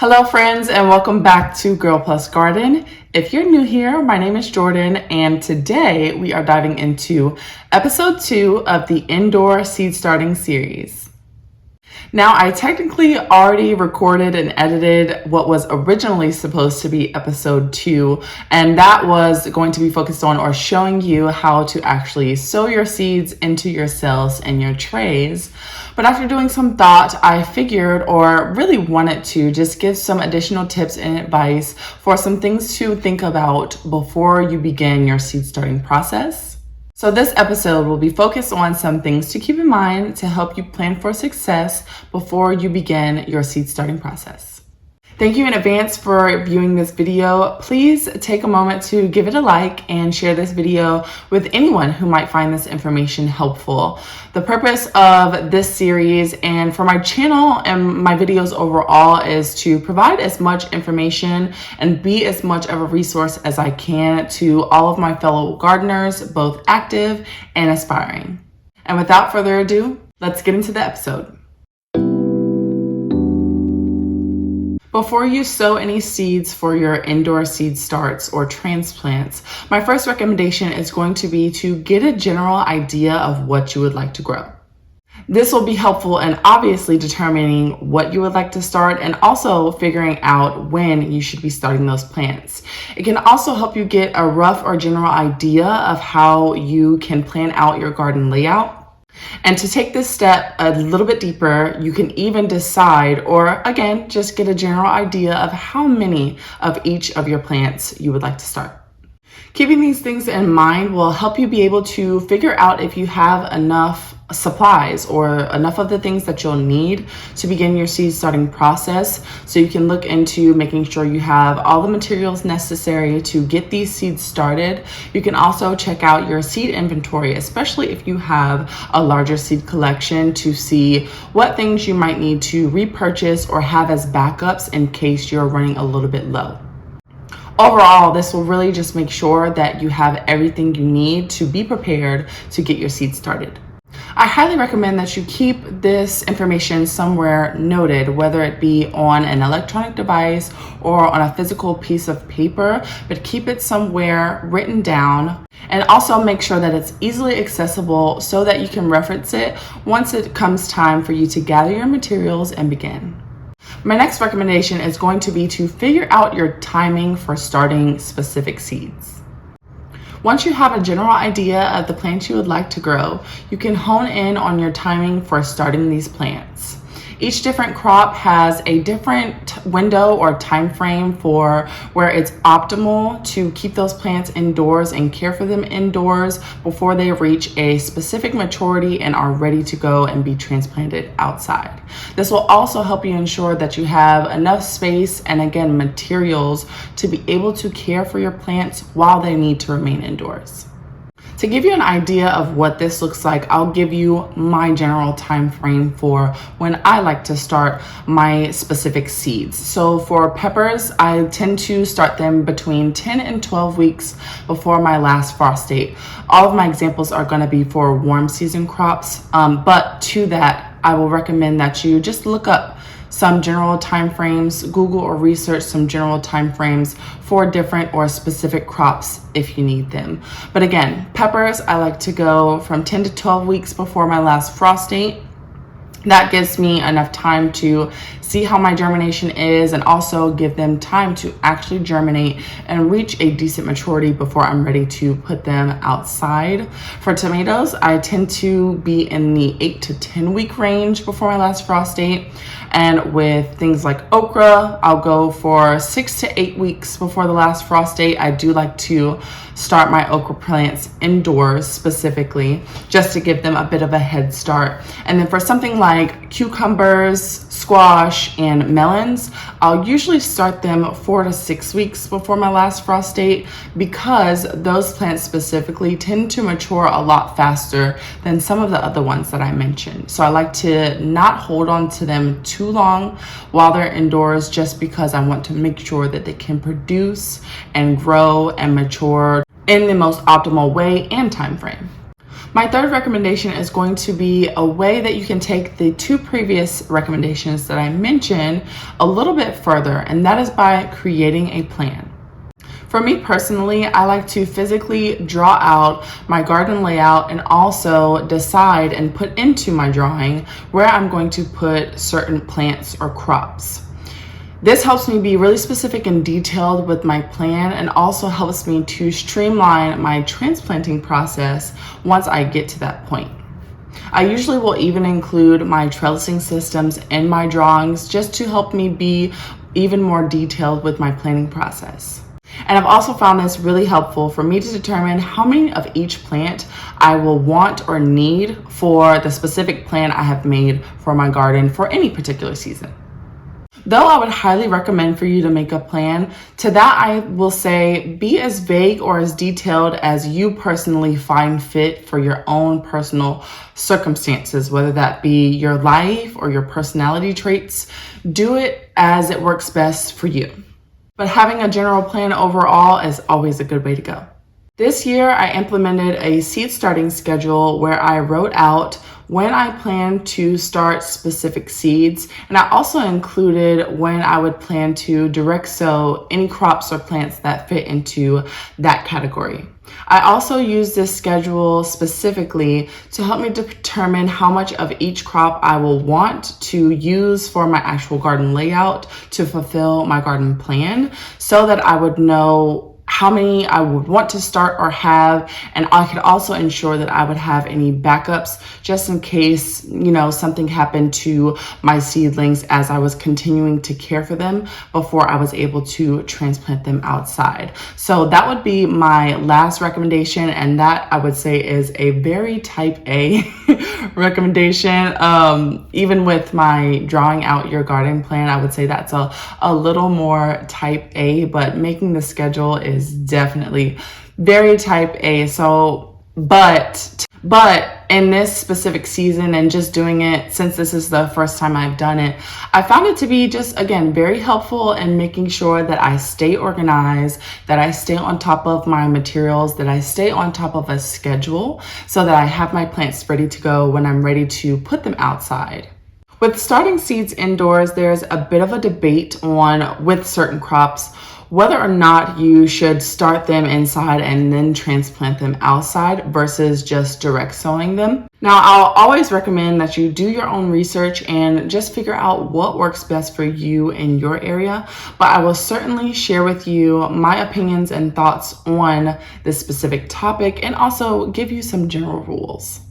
Hello friends, and welcome back to Girl Plus Garden. If you're new here, my name is Jordan, and today we are diving into episode 2 of the indoor seed starting series. Now, I technically already recorded and edited what was originally supposed to be episode 2, and that was going to be focused on or showing you how to actually sow your seeds into your cells and your trays. But after doing some thought, I figured or really wanted to just give some additional tips and advice for some things to think about before you begin your seed starting process. So this episode will be focused on some things to keep in mind to help you plan for success before you begin your seed starting process. Thank you in advance for viewing this video. Please take a moment to give it a like and share this video with anyone who might find this information helpful. The purpose of this series and for my channel and my videos overall is to provide as much information and be as much of a resource as I can to all of my fellow gardeners, both active and aspiring. And without further ado, let's get into the episode. Before you sow any seeds for your indoor seed starts or transplants, my first recommendation is going to be to get a general idea of what you would like to grow. This will be helpful in obviously determining what you would like to start and also figuring out when you should be starting those plants. It can also help you get a rough or general idea of how you can plan out your garden layout. And to take this step a little bit deeper, you can even decide, or again, just get a general idea of how many of each of your plants you would like to start. Keeping these things in mind will help you be able to figure out if you have enough supplies or enough of the things that you'll need to begin your seed starting process, so you can look into making sure you have all the materials necessary to get these seeds started. You can also check out your seed inventory, especially if you have a larger seed collection, to see what things you might need to repurchase or have as backups in case you're running a little bit low. Overall, this will really just make sure that you have everything you need to be prepared to get your seeds started. I highly recommend that you keep this information somewhere noted, whether it be on an electronic device or on a physical piece of paper, but keep it somewhere written down, and also make sure that it's easily accessible so that you can reference it once it comes time for you to gather your materials and begin. My next recommendation is going to be to figure out your timing for starting specific seeds. Once you have a general idea of the plants you would like to grow, you can hone in on your timing for starting these plants. Each different crop has a different window or time frame for where it's optimal to keep those plants indoors and care for them indoors before they reach a specific maturity and are ready to go and be transplanted outside. This will also help you ensure that you have enough space and, again, materials to be able to care for your plants while they need to remain indoors. To give you an idea of what this looks like, I'll give you my general time frame for when I like to start my specific seeds. So for peppers, I tend to start them between 10 and 12 weeks before my last frost date. All of my examples are going to be for warm season crops, but to that, I will recommend that you just look up some general time frames, Google or research some general time frames for different or specific crops if you need them. But again, peppers, I like to go from 10 to 12 weeks before my last frost date. That gives me enough time to see how my germination is and also give them time to actually germinate and reach a decent maturity before I'm ready to put them outside. For tomatoes, I tend to be in the 8 to 10 week range before my last frost date. And with things like okra, I'll go for 6 to 8 weeks before the last frost date. I do like to start my okra plants indoors specifically, just to give them a bit of a head start. And then for something like cucumbers, squash, and melons, I'll usually start them 4 to 6 weeks before my last frost date, because those plants specifically tend to mature a lot faster than some of the other ones that I mentioned. So I like to not hold on to them too long while they're indoors, just because I want to make sure that they can produce and grow and mature in the most optimal way and time frame. My third recommendation is going to be a way that you can take the two previous recommendations that I mentioned a little bit further, and that is by creating a plan. For me personally, I like to physically draw out my garden layout and also decide and put into my drawing where I'm going to put certain plants or crops. This helps me be really specific and detailed with my plan, and also helps me to streamline my transplanting process once I get to that point. I usually will even include my trellising systems in my drawings just to help me be even more detailed with my planning process. And I've also found this really helpful for me to determine how many of each plant I will want or need for the specific plan I have made for my garden for any particular season. Though I would highly recommend for you to make a plan, to that I will say be as vague or as detailed as you personally find fit for your own personal circumstances, whether that be your life or your personality traits. Do it as it works best for you. But having a general plan overall is always a good way to go. This year, I implemented a seed starting schedule where I wrote out when I plan to start specific seeds, and I also included when I would plan to direct sow any crops or plants that fit into that category. I also use this schedule specifically to help me determine how much of each crop I will want to use for my actual garden layout to fulfill my garden plan, so that I would know how many I would want to start or have, and I could also ensure that I would have any backups just in case, something happened to my seedlings as I was continuing to care for them before I was able to transplant them outside. So that would be my last recommendation, and that I would say is a very type A recommendation. Even with my drawing out your garden plan, I would say that's a little more type A, but making the schedule is definitely very type A. So, but in this specific season and just doing it since this is the first time I've done it, I found it to be just, again, very helpful in making sure that I stay organized, that I stay on top of my materials, that I stay on top of a schedule so that I have my plants ready to go when I'm ready to put them outside. With starting seeds indoors, there's a bit of a debate with certain crops whether or not you should start them inside and then transplant them outside versus just direct sowing them. Now, I'll always recommend that you do your own research and just figure out what works best for you in your area, but I will certainly share with you my opinions and thoughts on this specific topic and also give you some general rules.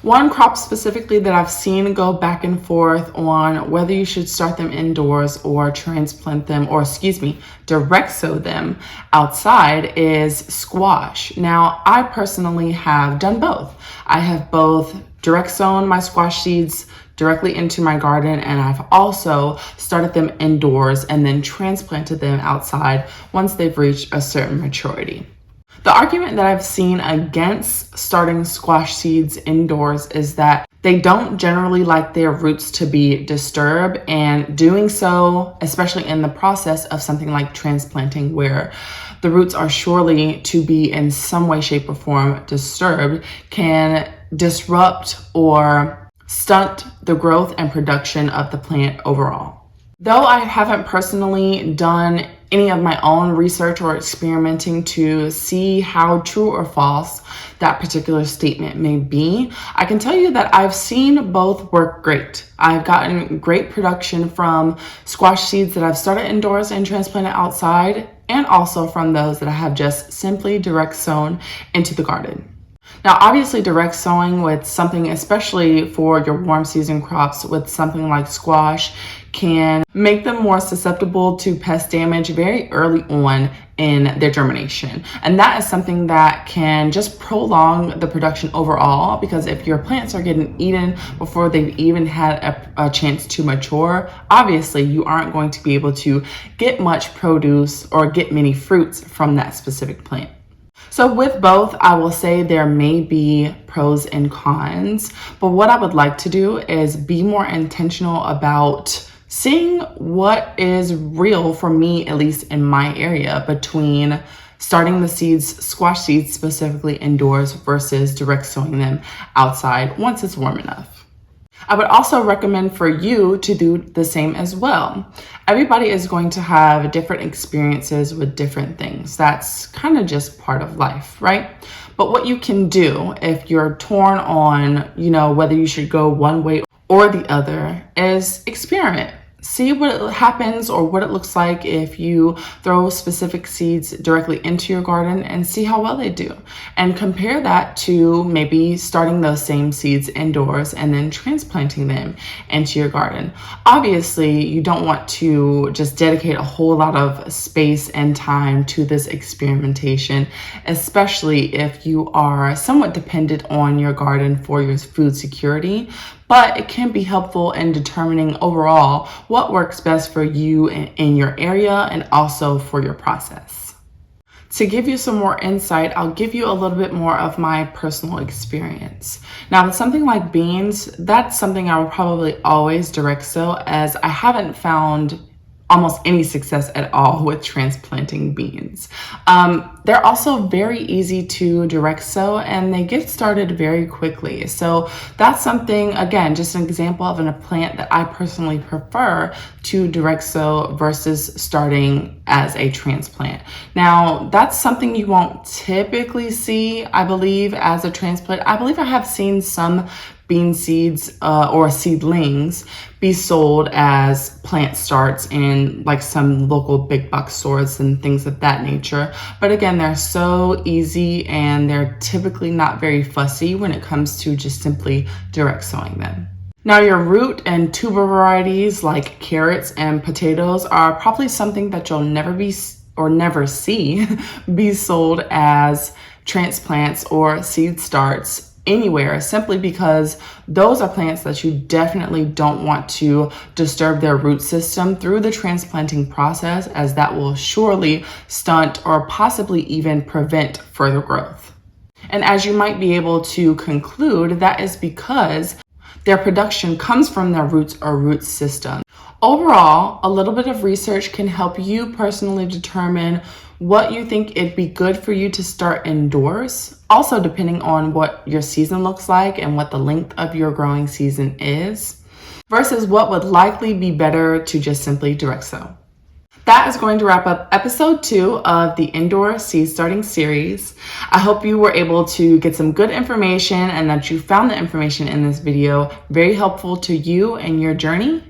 One crop specifically that I've seen go back and forth on whether you should start them indoors or transplant them, or direct sow them outside is squash. Now, I personally have done both. I have both direct sown my squash seeds directly into my garden, and I've also started them indoors and then transplanted them outside once they've reached a certain maturity. The argument that I've seen against starting squash seeds indoors is that they don't generally like their roots to be disturbed, and doing so, especially in the process of something like transplanting where the roots are surely to be in some way, shape, or form disturbed, can disrupt or stunt the growth and production of the plant overall. Though I haven't personally done any of my own research or experimenting to see how true or false that particular statement may be, I can tell you that I've seen both work great. I've gotten great production from squash seeds that I've started indoors and transplanted outside, and also from those that I have just simply direct sown into the garden. Now, obviously, direct sowing with something, especially for your warm season crops, with something like squash, can make them more susceptible to pest damage very early on in their germination. And that is something that can just prolong the production overall, because if your plants are getting eaten before they've even had a chance to mature, obviously you aren't going to be able to get much produce or get many fruits from that specific plant. So with both, I will say there may be pros and cons, but what I would like to do is be more intentional about seeing what is real for me, at least in my area, between starting the seeds, squash seeds specifically, indoors versus direct sowing them outside once it's warm enough. I would also recommend for you to do the same as well. Everybody is going to have different experiences with different things. That's kind of just part of life, right? But what you can do if you're torn on, whether you should go one way or the other is experiment. See what happens or what it looks like if you throw specific seeds directly into your garden and see how well they do. And compare that to maybe starting those same seeds indoors and then transplanting them into your garden. Obviously, you don't want to just dedicate a whole lot of space and time to this experimentation, especially if you are somewhat dependent on your garden for your food security. But it can be helpful in determining overall what works best for you in your area and also for your process. To give you some more insight, I'll give you a little bit more of my personal experience. Now, with something like beans, that's something I will probably always direct sow, as I haven't found almost any success at all with transplanting beans. They're also very easy to direct sow and they get started very quickly. So that's something, again, just an example of a plant that I personally prefer to direct sow versus starting as a transplant. Now, that's something you won't typically see, I believe, as a transplant. I believe I have seen some bean seeds or seedlings be sold as plant starts in like some local big box stores and things of that nature. But again, they're so easy and they're typically not very fussy when it comes to just simply direct sowing them. Now, your root and tuber varieties like carrots and potatoes are probably something that you'll never see be sold as transplants or seed starts anywhere, simply because those are plants that you definitely don't want to disturb their root system through the transplanting process, as that will surely stunt or possibly even prevent further growth. And as you might be able to conclude, that is because their production comes from their roots or root system. Overall, a little bit of research can help you personally determine what you think it'd be good for you to start indoors, also depending on what your season looks like and what the length of your growing season is, versus what would likely be better to just simply direct sow. That is going to wrap up episode 2 of the Indoor Seed Starting series. I hope you were able to get some good information and that you found the information in this video very helpful to you and your journey.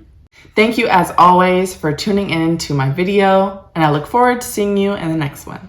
Thank you as always for tuning in to my video, and I look forward to seeing you in the next one.